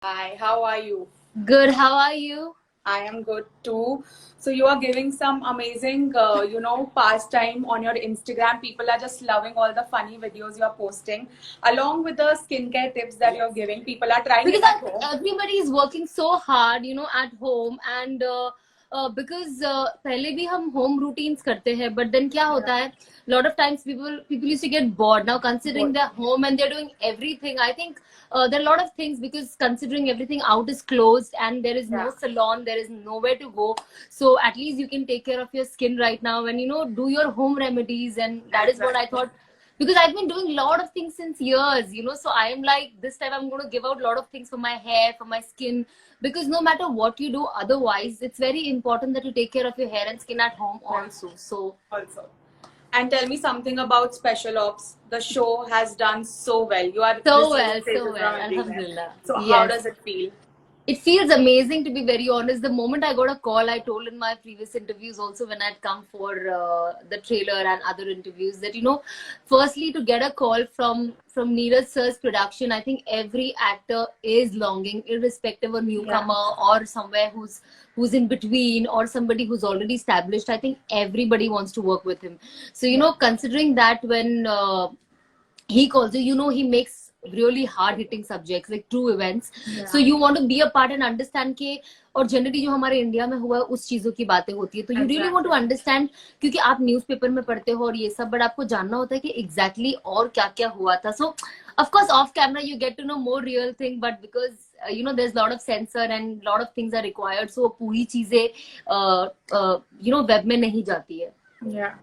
Hi, how are you? Good, how are you? I am good too. So you are giving some amazing, pastime on your Instagram. People are just loving all the funny videos you are posting, along with the skincare tips that you're giving. People are trying Because it at home. everybody is working so hard, at home, and because पहले भी हम home routines करते हैं, but then क्या Yeah. होता है? Lot of times people used to get bored. Now considering Good. they're home and they're doing everything, I think there are a lot of things, because considering everything out is closed and there is no Yeah. salon, there is nowhere to go. So at least you can take care of your skin right now and do your home remedies, and that is what I Exactly. thought, because I've been doing a lot of things since years, so I am like, this time I'm going to give out a lot of things for my hair, for my skin, because no matter what you do otherwise, it's very important that you take care of your hair and skin at home Yeah. also. So Also. And tell me something about Special Ops. The show has done so well. You are receiving so praises well, from everywhere. alhamdulillah. So how Yes. does it feel? It feels amazing, to be very honest. The moment I got a call, I told in my previous interviews also, when I'd come for the trailer and other interviews, that firstly, to get a call from Neeraj sir's production, I think every actor is longing, irrespective of newcomer or somewhere who's in between, or somebody who's already established. I think everybody wants to work with him. So considering that, when he calls you, he makes really hard hitting subjects like true events. So you want to be a part and understand के, और generally जो हमारे India में हुआ है उस चीजों की बातें होती है, तो you really want to understand, क्योंकि आप न्यूज़पेपर में पढ़ते हो और ये सब, बट आपको जानना होता है कि एग्जैक्टली और क्या क्या हुआ था. सो of course off camera you get to know more real thing, but because there's a lot of censor and lot of things are required, so पूरी चीजें वेब में नहीं जाती है. Yeah.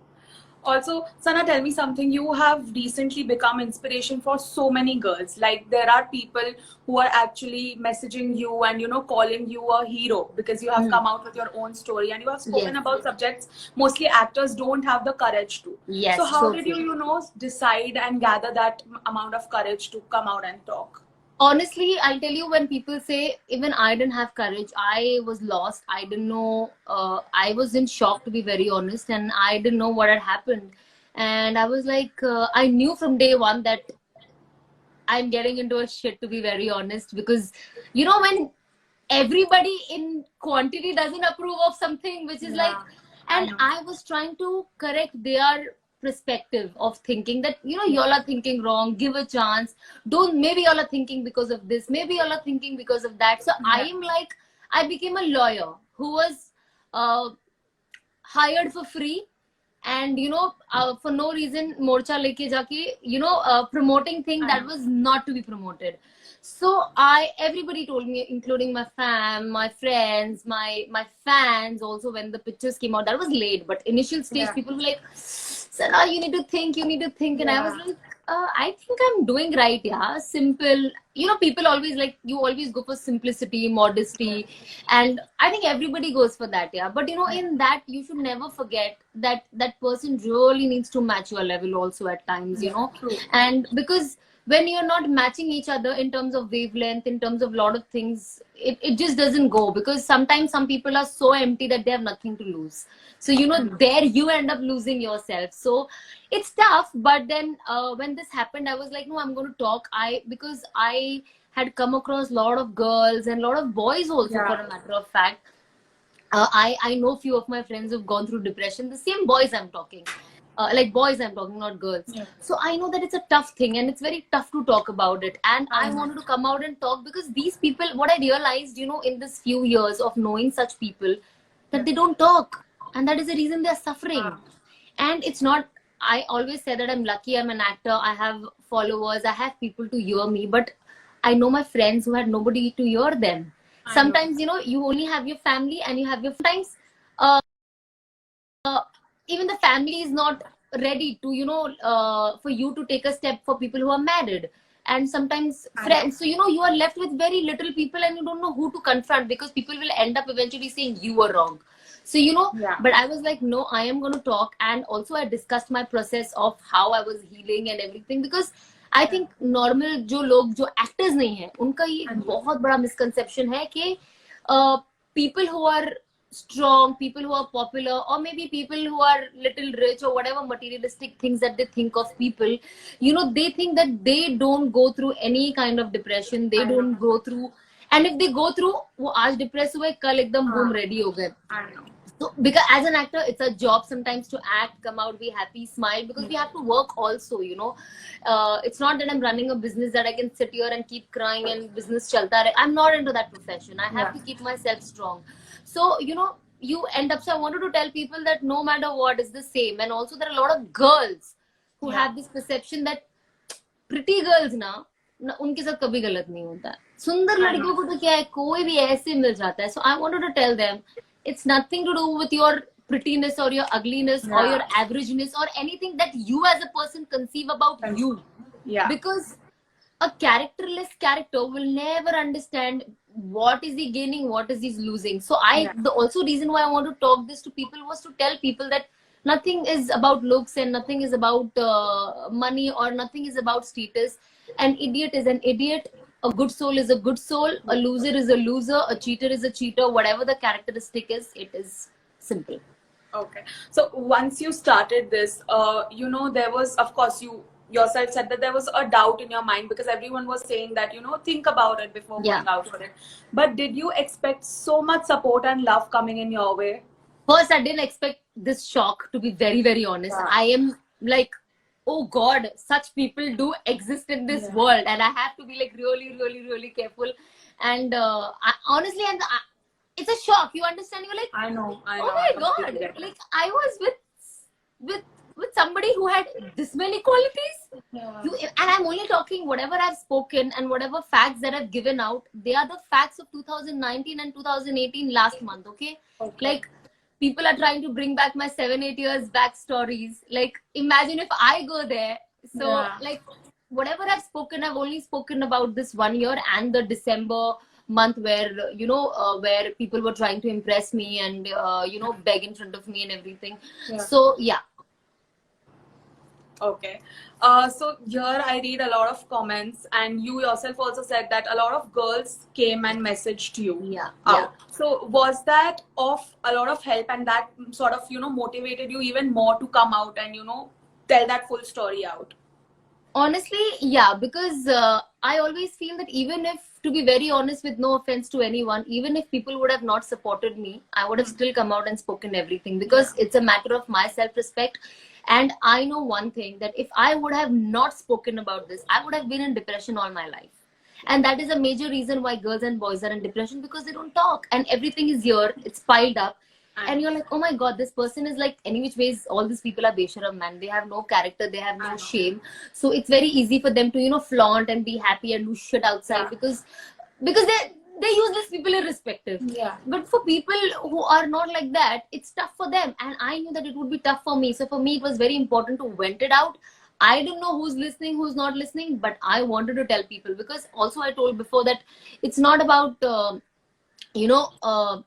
Also, Sana, tell me something. You have recently become inspiration for so many girls. Like, there are people who are actually messaging you and, calling you a hero because you have come out with your own story and you have spoken Yes. about subjects mostly actors don't have the courage to. Yes, So how so did true. you, decide and gather that amount of courage to come out and talk? Honestly, I'll tell you, when people say, even I didn't have courage, I was lost, I didn't know, I was in shock, to be very honest, and I didn't know what had happened. And I was like, I knew from day one that I'm getting into a shit, to be very honest, because when everybody in quantity doesn't approve of something, which is like, and I was trying to correct their perspective of thinking that y'all are thinking wrong, give a chance, don't, maybe y'all are thinking because of this, maybe y'all are thinking because of that. So I am like, I became a lawyer who was uh, hired for free, and for no reason morcha leke jaake, promoting thing that was not to be promoted. So everybody told me, including my my friends, my fans also, when the pictures came out, that was late, but initial stage people were like, Sana, you need to think, and I was like, I think I'm doing right. Yeah, simple. People always like, you always go for simplicity, modesty, and I think everybody goes for that. Yeah, but in that, you should never forget that that person really needs to match your level also at times. True. And because when you're not matching each other in terms of wavelength, in terms of a lot of things, it just doesn't go, because sometimes some people are so empty that they have nothing to lose. So there you end up losing yourself. So it's tough, but then when this happened, I was like, no, I'm going to talk. Because I had come across a lot of girls and a lot of boys also, for a matter of fact. I know few of my friends who've gone through depression, the same boys I'm talking, like boys I'm talking, not girls. So I know that it's a tough thing and it's very tough to talk about it, and I wanted to come out and talk, because these people, what I realized, in this few years of knowing such people, that they don't talk, and that is the reason they're suffering. And it's not, I always say that I'm lucky, I'm an actor, I have followers, I have people to hear me, but I know my friends who had nobody to hear them. Sometimes you only have your family, and you have your, sometimes uh, even the family is not ready to for you to take a step, for people who are married, and sometimes friends. So you are left with very little people, and you don't know who to confront, because people will end up eventually saying you were wrong. So but I was like, no, I am going to talk. And also I discussed my process of how I was healing and everything, because I think normal जो लोग जो actors नहीं है, उनका ये बहुत बड़ा misconception है कि people who are strong, people who are popular, or maybe people who are little rich, or whatever materialistic things that they think of people, they think that they don't go through any kind of depression, they don't go through And if they go through, वो आज depressed हुए, कल एकदम boom ready हो गए. I know. So because as an actor, it's a job sometimes to act, come out, be happy, smile, because we have to work also, you know. It's not that I'm running a business that I can sit here and keep crying and business chalta rahe. I'm not into that profession. I have to keep myself strong. So, you know, you end up, so I wanted to tell people that no matter what, it's the same. And also there are a lot of girls who have this perception that pretty girls ना उनके साथ कभी गलत नहीं होता है. सुंदर लड़कियों को तो क्या है, कोई भी ऐसे मिल जाता है. So I wanted to tell them, it's nothing to do with your prettiness or your ugliness or your averageness or anything that you as a person conceive about you. Yeah. Because a characterless character will never understand what is he gaining, what is he losing. So the also reason why I want to talk this to people was to tell people that nothing is about looks and nothing is about money or nothing is about status. An idiot is an idiot. A good soul is a good soul. A loser is a loser. A cheater is a cheater. Whatever the characteristic is, it is simple. Okay. So once you started this, you know, there was, of course, you yourself said that there was a doubt in your mind because everyone was saying that, you know, think about it before going out for it. But did you expect so much support and love coming in your way? First, I didn't expect this shock, to be very, very honest. I am like, oh God, such people do exist in this world, and I have to be like really, really, really careful. And honestly, it's a shock. You understand? You're like, I know. Oh my God! Like I was with somebody who had this many qualities. And I'm only talking whatever I've spoken and whatever facts that I've given out. They are the facts of 2019 and 2018 last month. Okay. Like. People are trying to bring back my 7-8 years back stories. Like, imagine if I go there. So, like, whatever I've spoken, I've only spoken about this 1 year and the December month where, you know, where people were trying to impress me and, you know, beg in front of me and everything. So, yeah. Okay. So here I read a lot of comments, and you yourself also said that a lot of girls came and messaged you. Yeah. So was that of a lot of help, and that sort of, you know, motivated you even more to come out and, you know, tell that full story out? Honestly, yeah, because I always feel that even if, to be very honest, with no offense to anyone, even if people would have not supported me, I would have still come out and spoken everything, because it's a matter of my self-respect. And I know one thing, that if I would have not spoken about this, I would have been in depression all my life. And that is a major reason why girls and boys are in depression, because they don't talk and everything is here, it's piled up. And you're like, oh my God, this person is like, any which ways, all these people are besharam, man. They have no character, they have no shame. So it's very easy for them to, you know, flaunt and be happy and do shit outside because they're useless people irrespective. But for people who are not like that, it's tough for them. And I knew that it would be tough for me. So for me, it was very important to vent it out. I didn't know who's listening, who's not listening, but I wanted to tell people, because also I told before that it's not about, you know,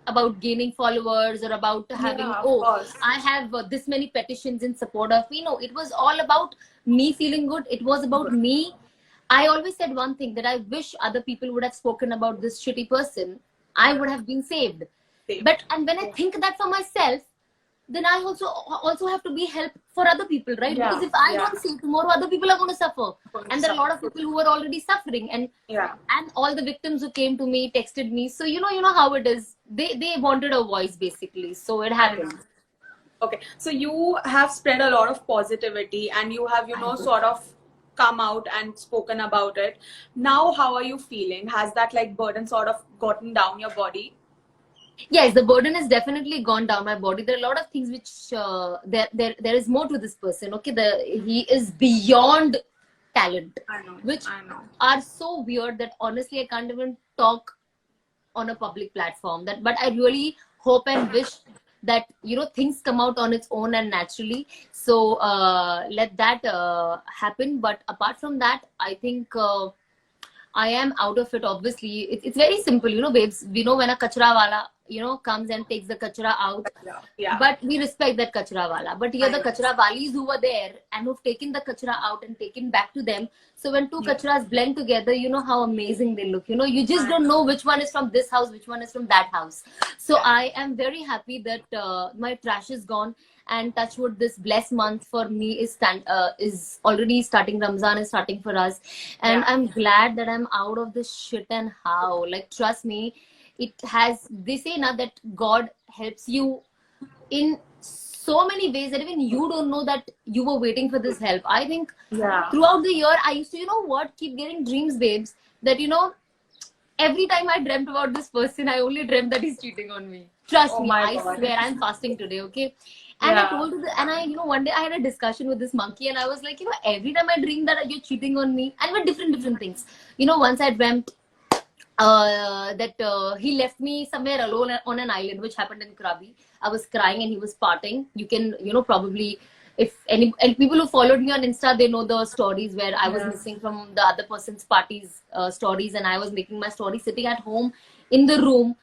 about gaining followers or about having, I have this many petitions in support of me. No, it was all about me feeling good. It was about me. I always said one thing, that I wish other people would have spoken about this shitty person. I would have been saved. But, and when I think that for myself, then I also have to be help for other people, right? Because if I don't see, tomorrow other people are going to suffer. And there are a lot of people who are already suffering. And all the victims who came to me, texted me. So, you know how it is. They wanted a voice, basically. So it happened. Okay. So you have spread a lot of positivity, and you have, you know, sort of come out and spoken about it. Now, how are you feeling? Has that like burden sort of gotten down your body? Yes, the burden has definitely gone down my body. There are a lot of things which there is more to this person. Okay, he is beyond talent, which are so weird that honestly I can't even talk on a public platform. But I really hope and wish that, you know, things come out on its own and naturally. So let that happen. But apart from that, I think I am out of it. Obviously, it's very simple, you know, babes. We know when a kachra wala, you know, comes and takes the kachra out, but we respect that kachra wala. But here the kachra walis who were there and who've taken the kachra out and taken back to them. So when two kachras blend together, you know how amazing they look. You know, you just don't know which one is from this house, which one is from that house. So I am very happy that my trash is gone. and touch wood, this blessed month for me is already starting. Ramzan is starting for us, and Yeah. I'm glad that I'm out of this shit. And how, like, trust me, it has, they say now that God helps you in so many ways that even you don't know that you were waiting for this help. I think Yeah. throughout the year I used to, you know what, keep getting dreams, babes, that, you know, every time I dreamt about this person, I only dreamt that he's cheating on me. Trust Oh me, my I God. swear, I'm fasting today, okay? And I Yeah. told you, and I, you know, one day I had a discussion with this monkey, and I was like, you know, every time I dream that you're cheating on me, and with different things. You know, once I dreamt that he left me somewhere alone on an island, which happened in Krabi. I was crying and he was parting. You can, you know, probably, if any, and people who followed me on Insta, they know the stories where I was Yeah. missing from the other person's parties stories, and I was making my story sitting at home in the room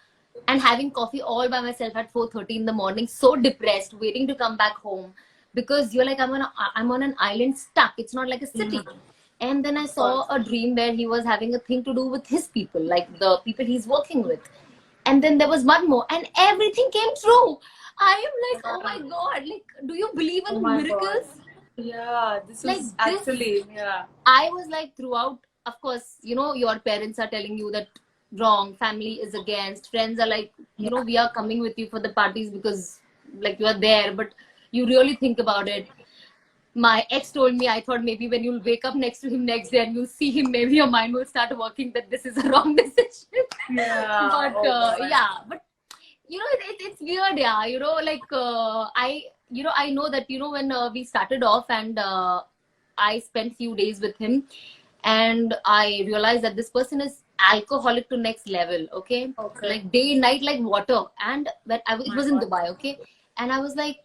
and having coffee all by myself at 4:30 in the morning, so depressed, waiting to come back home, because you're like, I'm on an island stuck. It's not like a city. And then I Of saw course. a dream where he was having a thing to do with his people, like the people he's working with. And then there was one more, and everything came true. I am like, oh my God, like, do you believe Oh in my God. miracles? Yeah, this Like is this, actually, yeah. I was like, throughout, of course, you know, your parents are telling you that wrong, family is against, friends are like, you know, Yeah. we are coming with you for the parties because, like, you are there, but you really think about it. My ex told me, I thought maybe when you'll wake up next to him next day and you'll see him, maybe your mind will start working that this is a wrong decision. Yeah. But Oh God. yeah, but you know, it's weird, yeah. You know, like I know that, you know, when we started off, and I spent few days with him, and I realized that this person is alcoholic to next level. Okay, Okay. like day and night like water. And when it My was in God. Dubai, okay, and I was like,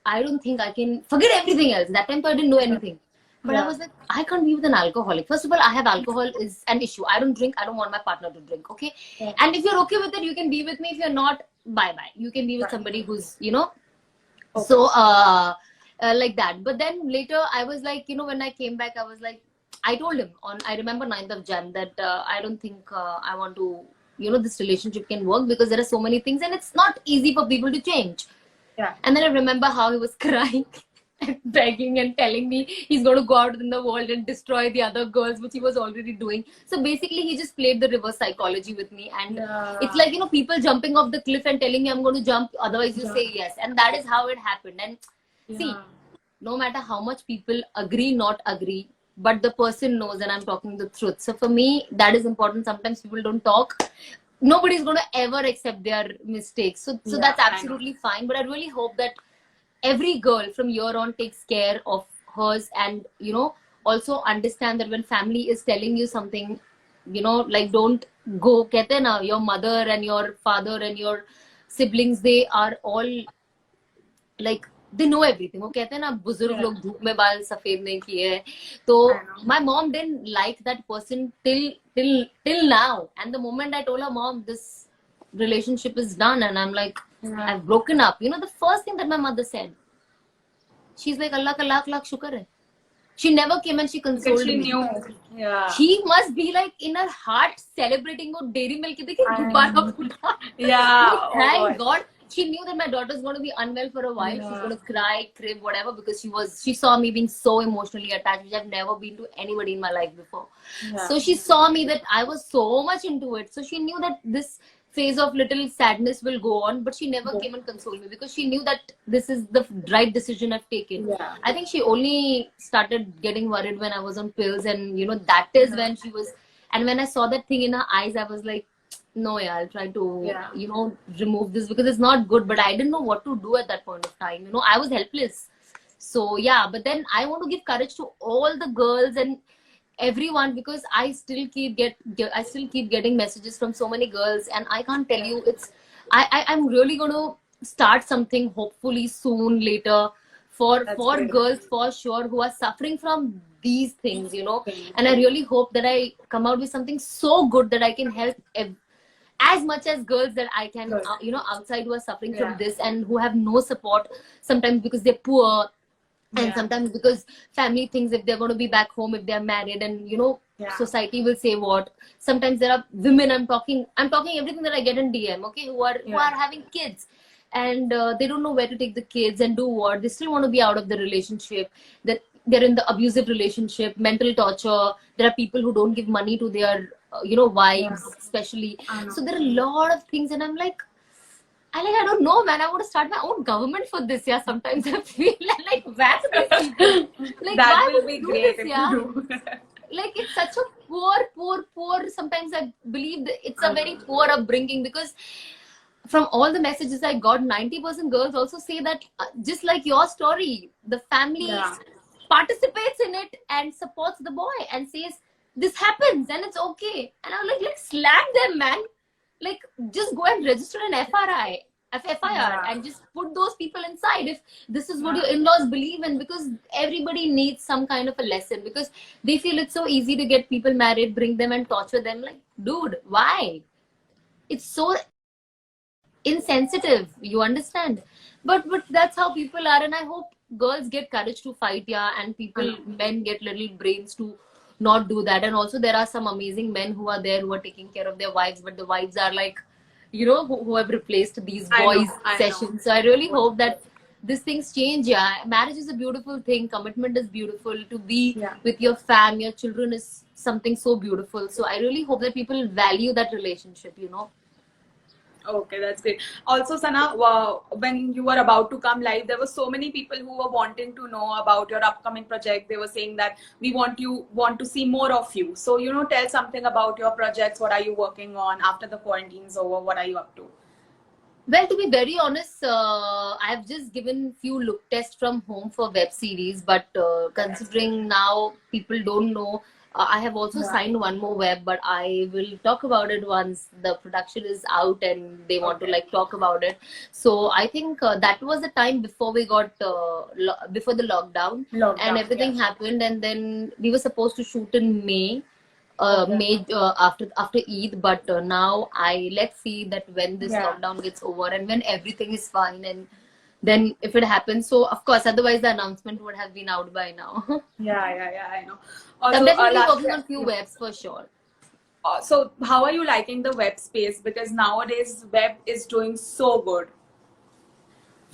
I don't think I can forget everything else. That time, I didn't know anything. But I Yeah. was like, I can't be with an alcoholic. First of all, I have alcohol is an issue. I don't drink. I don't want my partner to drink. Okay. Yeah. And if you're okay with it, you can be with me. If you're not, bye bye. You can be with Right. somebody who's, you know, Okay. so like that. But then later, I was like, you know, when I came back, I was like, I told him on, I remember 9th of Jan that I don't think I want to, you know, this relationship can work because there are so many things and it's not easy for people to change. Yeah. And then I remember how he was crying and begging and telling me he's going to go out in the world and destroy the other girls, which he was already doing. So basically, he just played the reverse psychology with me. And Yeah. it's like, you know, people jumping off the cliff and telling me I'm going to jump, otherwise you Yeah. say yes. And that is how it happened. And see, Yeah. no matter how much people agree, not agree, but the person knows and I'm talking the truth. So for me, that is important. Sometimes people don't talk. Nobody's going to ever accept their mistakes. So Yeah, that's I know. absolutely fine. But I really hope that every girl from here on takes care of hers, and, you know, also understand that when family is telling you something, you know, like, don't go. Kehte hain na, your mother and your father and your siblings, they are all like, they know everything. वो कहते हैं ना, बुजुर्ग लोग धूप में बाल सफेद नहीं किए हैं. तो I know. my mom didn't like that person till now. And the moment I told her, Mom, this relationship is done, and I'm like, Yeah. I've broken up, you know, the first thing that my mother said, she's like, Allah ka lakh lakh shukar hai. She never came and she Because consoled she me. knew. Yeah. She must be like in her heart celebrating वो dairy milk देखिए I दोबारा know. फूटा. Yeah. Like, Oh thank God. God. She knew that my daughter's going to be unwell for a while. Yeah. She's going to cry, crib, whatever, because she saw me being so emotionally attached, which I've never been to anybody in my life before. Yeah. So she saw me that I was so much into it. So she knew that this phase of little sadness will go on, but she never came and consoled me because she knew that this is the right decision I've taken. Yeah. I think she only started getting worried when I was on pills, and, you know, that is when she was. And when I saw that thing in her eyes, I was like, no, yeah, I'll try to, Yeah. you know, remove this because it's not good. But I didn't know what to do at that point of time. You know, I was helpless. So yeah, but then I want to give courage to all the girls and everyone, because I still keep getting messages from so many girls, and I can't tell you, it's I'm really going to start something hopefully soon later for great. girls for sure who are suffering from these things, you know. And I really hope that I come out with something so good that I can help as much as girls that I can, Good. you know, outside, who are suffering Yeah. from this and who have no support, sometimes because they're poor, and Yeah. sometimes because family thinks if they're going to be back home, if they're married, and, you know, Yeah. society will say what. Sometimes there are women, I'm talking everything that I get in DM, okay, who are Yeah. having kids, and they don't know where to take the kids and do what. They still want to be out of the relationship. That they're in the abusive relationship, mental torture. There are people who don't give money to their wives, especially. I know. So there are a lot of things, and I'm like, I don't know, man. I want to start my own government for this. Yeah, sometimes I feel like whack these people. Like, That why will would be you do great this? if Yeah, you do. like it's such a poor. Sometimes I believe that it's a I very know. poor upbringing, because from all the messages I got, 90% girls also say that just like your story, the family Yeah. participates in it and supports the boy and says this happens and it's okay. And I'm like slap them, man. Like, just go and register an FIR Yeah. and just put those people inside if this is what Yeah. your in-laws believe in, because everybody needs some kind of a lesson, because they feel it's so easy to get people married, bring them and torture them. Like, dude, why? It's so insensitive, you understand? But that's how people are, and I hope girls get courage to fight, yeah, and I people, know. men, get little brains to not do that. And also there are some amazing men who are there, who are taking care of their wives, but the wives are like, who have replaced these I boys know. I know. sessions. So I really hope that these things change. Yeah, marriage is a beautiful thing, commitment is beautiful, to be Yeah. with your fam, your children is something so beautiful. So I really hope that people value that relationship. Okay, that's great. Also, Sana, when you were about to come live, there were so many people who were wanting to know about your upcoming project. They were saying that we want to see more of you. So, tell something about your projects. What are you working on after the quarantine's over? What are you up to? Well, to be very honest, I've just given few look tests from home for web series, but considering now people don't know, I have also Yeah. signed one more web, but I will talk about it once the production is out and they want to Okay. like talk about it. So I think that was the time before we got before the lockdown, and Lockdown. everything Yeah. happened, and then we were supposed to shoot in May, Okay. made after Eid, but now let's see that when this Yeah. lockdown gets over and when everything is fine, and then if it happens. So of course, otherwise the announcement would have been out by now. So Yeah. I know. I'm Also, definitely last working on few year. webs for sure. So, how are you liking the web space? Because nowadays, web is doing so good.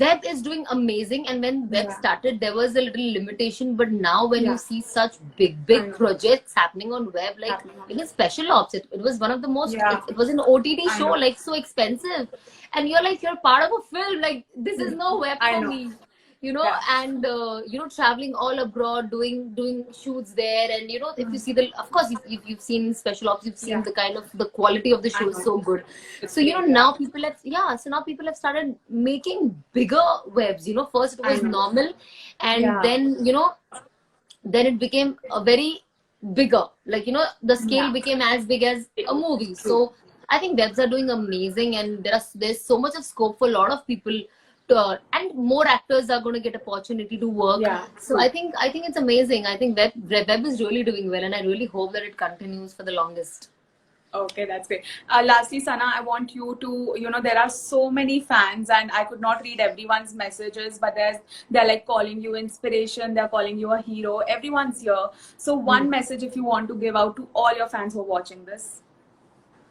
Web is doing amazing, and when web Yeah. started there was a little limitation, but now when you Yeah. see such big I big know. projects happening on web, like Happening on. even Special Ops, it was one of the most, Yeah. it was an OTT I show, know. like so expensive, and you're like, you're part of a film, like this is no web I for know. me. Yeah. And traveling all abroad, doing shoots there, and if you see of course, you've seen Special Ops, you've seen Yeah. the kind of the quality of the I show is know. so good. It's So great. now Yeah. people have, so now people have started making bigger webs. First it I was know. normal, and Yeah. then it became a very bigger, like the scale Yeah. became as big as a movie. True. So I think webs are doing amazing, and there's so much of scope for a lot of people and more actors are going to get opportunity to work. Yeah. So True. I think it's amazing. I think web is really doing well, and I really hope that it continues for the longest. Okay, that's great. Lastly, Sana, I want you to, there are so many fans, and I could not read everyone's messages, but they're like calling you inspiration, they're calling you a hero. Everyone's here. So, one message if you want to give out to all your fans who are watching this.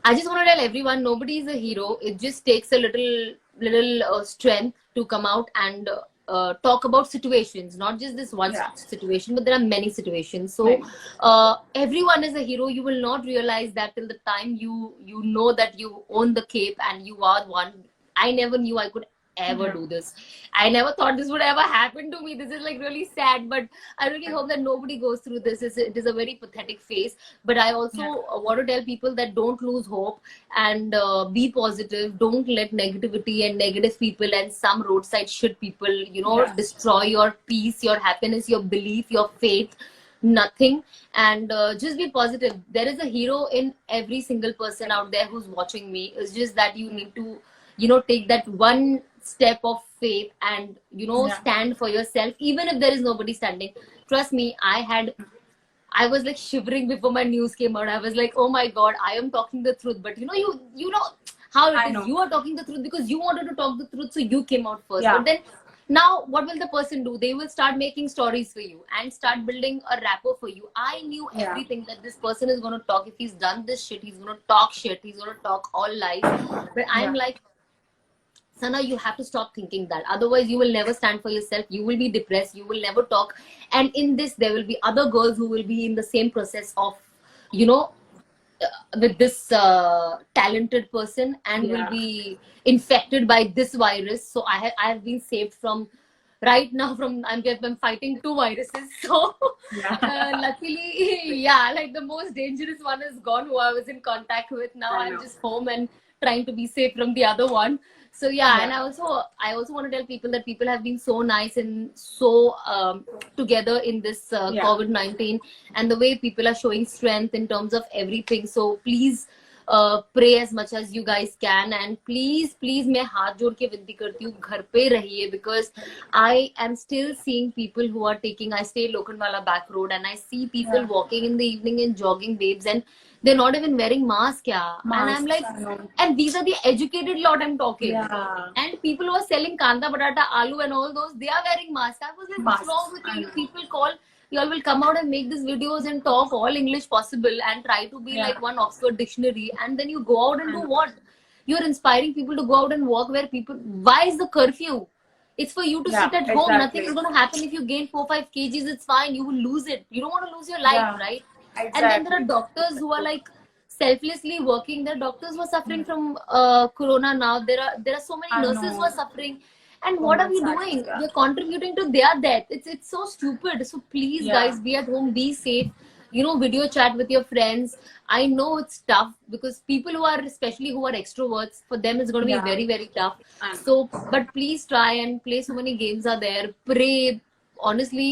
I just want to tell everyone, nobody is a hero. It just takes a little strength to come out and talk about situations, not just this one Yeah. situation, but there are many situations. So Many. everyone is a hero. You will not realize that till the time you know that you own the cape and you are one. I never knew I could ever Yeah. do this. I never thought this would ever happen to me. This is like really sad, but I really hope that nobody goes through this. It is a very pathetic phase. But I also want to tell people that don't lose hope and be positive. Don't let negativity and negative people and some roadside shit people, Yeah. destroy your peace, your happiness, your belief, your faith. Nothing. And just be positive. There is a hero in every single person out there who's watching me. It's just that you need to take that one step of faith and Yeah. stand for yourself, even if there is nobody standing. Trust me, I was like shivering before my news came out. I was like, oh my god, I am talking the truth. But you know how it I is. know. You are talking the truth because you wanted to talk the truth, so you came out first. Yeah. But then now what will the person do? They will start making stories for you and start building a rapport for you. I knew Yeah. everything that this person is going to talk. If he's done this shit, he's going to talk shit. He's going to talk all lies. But I'm Yeah. like, Sana, you have to stop thinking that. Otherwise, you will never stand for yourself. You will be depressed. You will never talk. And in this, there will be other girls who will be in the same process of, you know, with this talented person, and will Yeah. be infected by this virus. So I have been saved from right now from I'm fighting two viruses. So Yeah. luckily, yeah, like the most dangerous one is gone, who I was in contact with. Now I I'm know. just home and trying to be safe from the other one. So yeah, Yeah. and I also want to tell people that people have been so nice and so together in this Yeah. COVID-19, and the way people are showing strength in terms of everything. So please pray as much as you guys can, and please मैं हाथ जोड़ के विनती करती हूँ, घर पे रहिए, because I am still seeing people who are taking, I stay Lokhandwala back road, and I see people Yeah. walking in the evening in jogging babes, and they're not even wearing mask, yeah. And I'm like, Masks, I know. and these are the educated lot I'm talking. Yeah. And people who are selling kanda, batata, aloo and all those, they are wearing masks. I was like, what's wrong Masks, with I you? know. People call, you all will come out and make these videos and talk all English possible and try to be Yeah. like one Oxford dictionary. And then you go out and I do know. what? You're inspiring people to go out and walk where people, why is the curfew? It's for you to Yeah, sit at home. Nothing exactly. is going to happen if you gain 4-5 kgs. It's fine. You will lose it. You don't want to lose your life, Yeah, right? And then there are exactly. doctors who are like selflessly working. There are doctors who are suffering from corona now. There are so many I nurses who are know. suffering. And So what are much we sadness. doing? Yeah. We're contributing to their death. It's so stupid. So please, Yeah. guys, be at home, be safe. You know, video chat with your friends. I know it's tough because people who are, especially who are extroverts, for them it's going to be Yeah. very, very tough. I know. So, but please try and play. So many games are there. Pray. Honestly,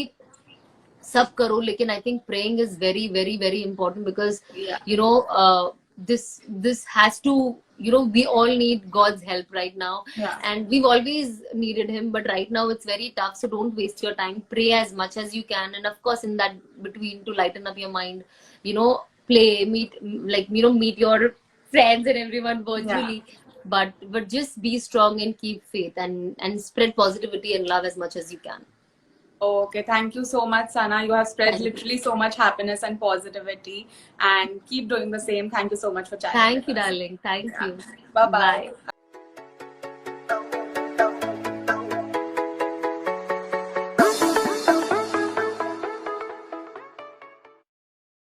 सब करो, लेकिन I think praying is very very very important, because Yeah. you know this has to, you know, we all need God's help right now, Yeah. and we've always needed him, but right now it's very tough. So don't waste your time, pray as much as you can, and of course in that between, to lighten up your mind, you know, play, meet, like, you know, meet your friends and everyone virtually. But just be strong and keep faith, and spread positivity and love as much as you can. Okay, thank you so much, Sana. You have spread Thank you. literally so much happiness and positivity, and keep doing the same. Thank you so much for chatting Thank with you, us. darling. Thank Yeah. you. Bye-bye. Bye.